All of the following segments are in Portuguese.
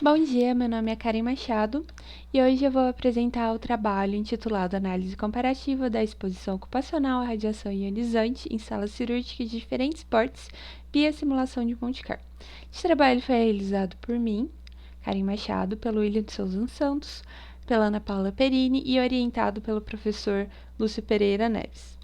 Bom dia, meu nome é Karen Machado e hoje eu vou apresentar o trabalho intitulado Análise Comparativa da Exposição Ocupacional à Radiação Ionizante em Salas Cirúrgicas de Diferentes Portes via Simulação de Monte Carlo. Este trabalho foi realizado por mim, Karen Machado, pelo William de Souza Santos, pela Ana Paula Perini e orientado pelo professor Lúcio Pereira Neves.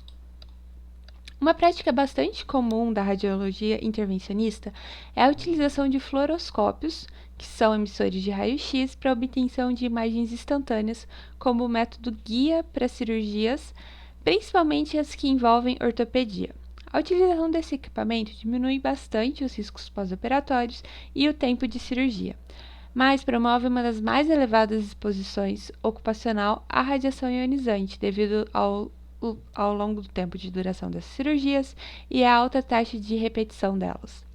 Uma prática bastante comum da radiologia intervencionista é a utilização de fluoroscópios, que são emissores de raio-x, para obtenção de imagens instantâneas como método guia para cirurgias, principalmente as que envolvem ortopedia. A utilização desse equipamento diminui bastante os riscos pós-operatórios e o tempo de cirurgia, mas promove uma das mais elevadas exposições ocupacional à radiação ionizante devido ao longo do tempo de duração dessas cirurgias e a alta taxa de repetição delas.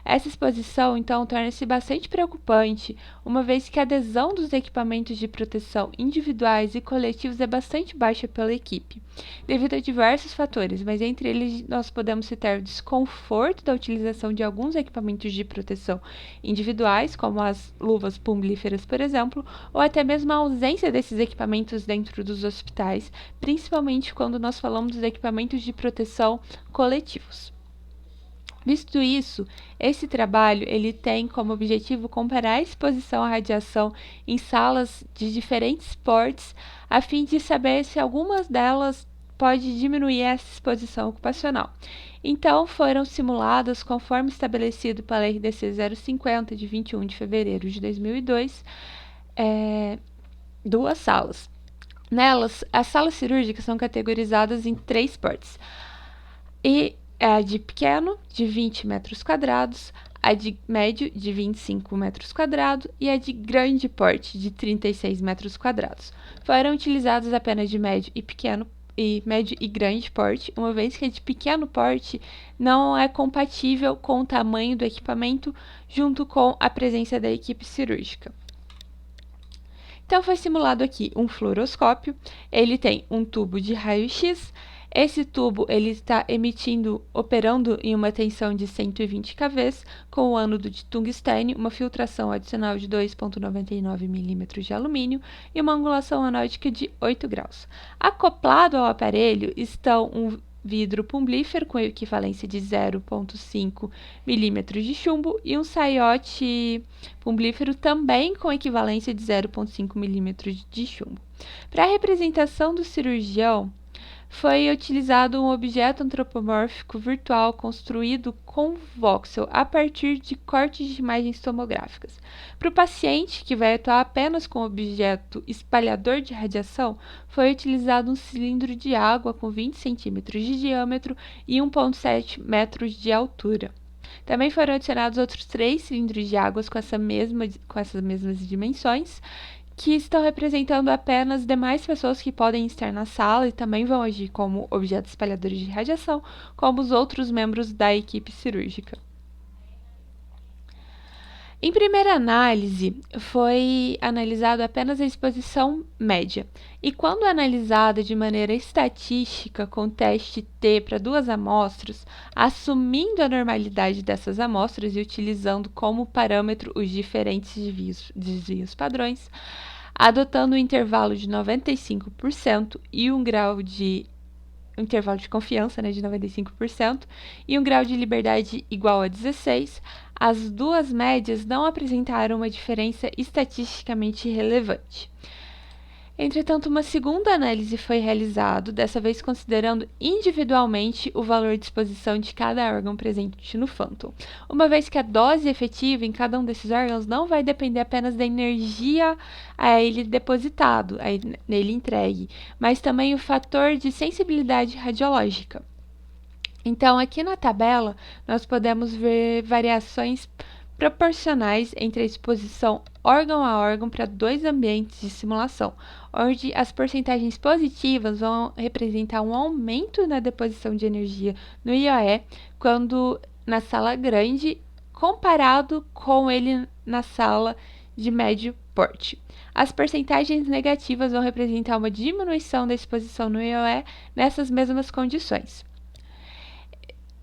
Essa exposição, então, torna-se bastante preocupante, uma vez que a adesão dos equipamentos de proteção individuais e coletivos é bastante baixa pela equipe, devido a diversos fatores, mas entre eles nós podemos citar o desconforto da utilização de alguns equipamentos de proteção individuais, como as luvas plumbíferas, por exemplo, ou até mesmo a ausência desses equipamentos dentro dos hospitais, principalmente quando nós falamos dos equipamentos de proteção coletivos. Visto isso, esse trabalho ele tem como objetivo comparar a exposição à radiação em salas de diferentes portes, a fim de saber se algumas delas pode diminuir essa exposição ocupacional. Então, foram simuladas, conforme estabelecido pela RDC 050, de 21 de fevereiro de 2002, duas salas. Nelas, as salas cirúrgicas são categorizadas em 3 portes. E a de pequeno, de 20 metros quadrados, a de médio, de 25 metros quadrados, e a de grande porte, de 36 metros quadrados. Foram utilizados apenas de médio e grande porte, uma vez que a de pequeno porte não é compatível com o tamanho do equipamento, junto com a presença da equipe cirúrgica. Então, foi simulado aqui um fluoroscópio, ele tem um tubo de raio-x. Esse tubo ele está operando em uma tensão de 120 kV, com o ânodo de tungstênio, uma filtração adicional de 2,99 mm de alumínio e uma angulação anódica de 8 graus. Acoplado ao aparelho estão um vidro plumbífero com equivalência de 0,5 mm de chumbo e um saiote plumbífero também com equivalência de 0,5 mm de chumbo. Para a representação do cirurgião, foi utilizado um objeto antropomórfico virtual construído com voxel a partir de cortes de imagens tomográficas. Para o paciente, que vai atuar apenas com o objeto espalhador de radiação, foi utilizado um cilindro de água com 20 centímetros de diâmetro e 1,7 metros de altura. Também foram adicionados outros 3 cilindros de água com essas mesmas dimensões, que estão representando apenas demais pessoas que podem estar na sala e também vão agir como objetos espalhadores de radiação, como os outros membros da equipe cirúrgica. Em primeira análise, foi analisado apenas a exposição média, e quando analisada de maneira estatística com teste T para 2 amostras, assumindo a normalidade dessas amostras e utilizando como parâmetro os diferentes desvios padrões, adotando um intervalo de 95% e um intervalo de confiança, de 95%, e um grau de liberdade igual a 16, as duas médias não apresentaram uma diferença estatisticamente relevante. Entretanto, uma segunda análise foi realizada, dessa vez considerando individualmente o valor de exposição de cada órgão presente no Phantom, uma vez que a dose efetiva em cada um desses órgãos não vai depender apenas da energia a ele depositado, nele entregue, mas também o fator de sensibilidade radiológica. Então, aqui na tabela, nós podemos ver variações proporcionais entre a exposição órgão a órgão para 2 ambientes de simulação, onde as porcentagens positivas vão representar um aumento na deposição de energia no IOE quando na sala grande, comparado com ele na sala de médio porte. As porcentagens negativas vão representar uma diminuição da exposição no IOE nessas mesmas condições.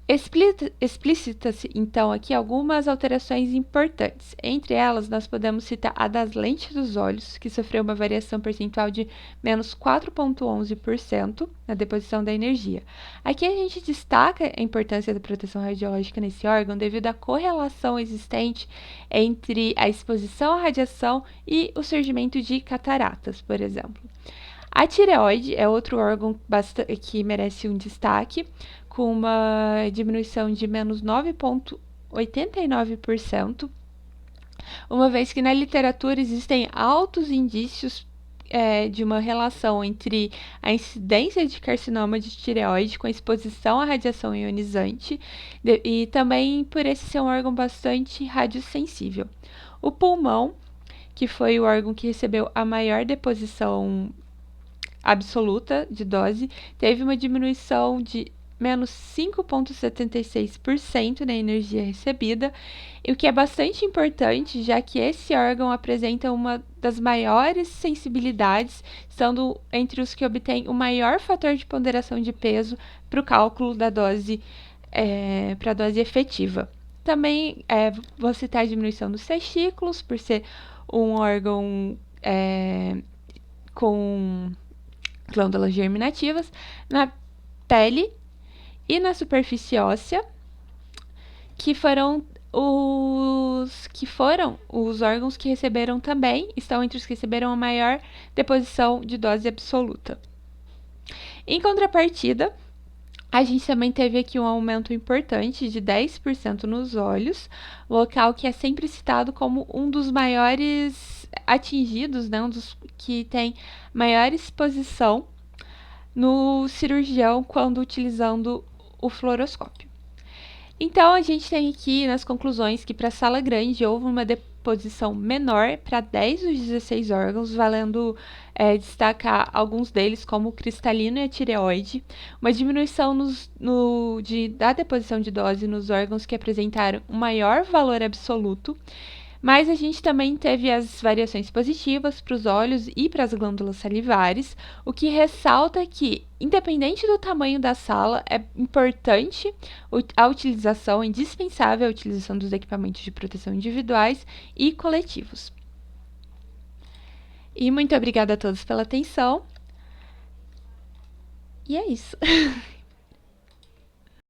Explícita-se, então, aqui algumas alterações importantes. Entre elas, nós podemos citar a das lentes dos olhos, que sofreu uma variação percentual de menos 4,11% na deposição da energia. Aqui a gente destaca a importância da proteção radiológica nesse órgão devido à correlação existente entre a exposição à radiação e o surgimento de cataratas, por exemplo. A tireoide é outro órgão que merece um destaque, com uma diminuição de menos 9,89%, uma vez que na literatura existem altos indícios de uma relação entre a incidência de carcinoma de tireoide com a exposição à radiação ionizante e também por esse ser um órgão bastante radiosensível. O pulmão, que foi o órgão que recebeu a maior deposição absoluta de dose, teve uma diminuição de menos 5,76% na energia recebida, o que é bastante importante, já que esse órgão apresenta uma das maiores sensibilidades, estando entre os que obtêm o maior fator de ponderação de peso para o cálculo da dose, para a dose efetiva. Também vou citar a diminuição dos testículos, por ser um órgão com glândulas germinativas, na pele e na superfície óssea, que foram os órgãos que receberam também, estão entre os que receberam a maior deposição de dose absoluta. Em contrapartida, a gente também teve aqui um aumento importante de 10% nos olhos, local que é sempre citado como um dos maiores atingidos, né, um dos que tem maior exposição no cirurgião quando utilizando o fluoroscópio. Então, a gente tem aqui nas conclusões que para a sala grande houve uma deposição menor para 10 dos 16 órgãos, valendo destacar alguns deles como o cristalino e a tireoide, uma diminuição da deposição de dose nos órgãos que apresentaram um maior valor absoluto, mas a gente também teve as variações positivas para os olhos e para as glândulas salivares, o que ressalta que, independente do tamanho da sala, é importante a utilização, é indispensável a utilização dos equipamentos de proteção individuais e coletivos. E muito obrigada a todos pela atenção. E é isso.